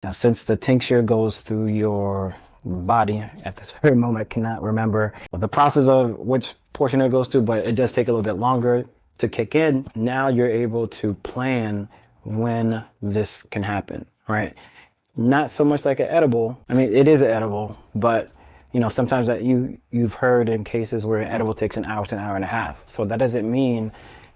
Now, since the tincture goes through your body at this very moment, I cannot remember the process of which portion it goes through, but it does take a little bit longer to kick in. Now you're able to plan when this can happen, right? Not so much like an edible. I mean, it is an edible, but sometimes that you've heard in cases where an edible takes an hour to an hour and a half. So that doesn't mean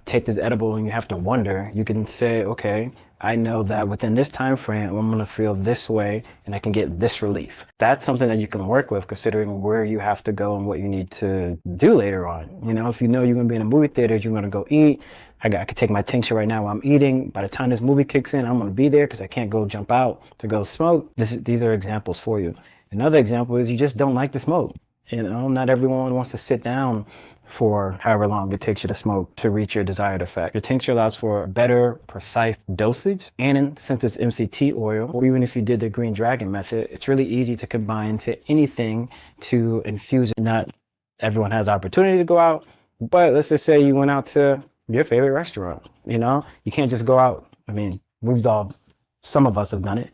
take this edible and you have to wonder. You can say, okay, I know that within this time frame, I'm going to feel this way and I can get this relief. That's something that you can work with considering where you have to go and what you need to do later on. If you know you're going to be in a movie theater, you're going to go eat. I could take my tincture right now while I'm eating. By the time this movie kicks in, I'm going to be there because I can't go jump out to go smoke. These are examples for you. Another example is you just don't like to smoke. Not everyone wants to sit down for however long it takes you to smoke to reach your desired effect. Your tincture allows for a better, precise dosage. And since it's MCT oil, or even if you did the Green Dragon method, it's really easy to combine to anything to infuse it. Not everyone has the opportunity to go out, but let's just say you went out to your favorite restaurant. You can't just go out. I mean, some of us have done it,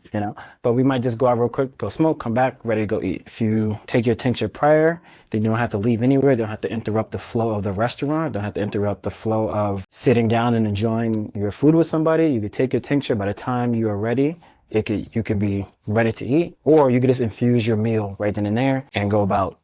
but we might just go out real quick, go smoke, come back, ready to go eat. If you take your tincture prior, then you don't have to leave anywhere. You don't have to interrupt the flow of the restaurant. Don't have to interrupt the flow of sitting down and enjoying your food with somebody. You could take your tincture. By the time you are ready, you could be ready to eat, or you could just infuse your meal right then and there and go about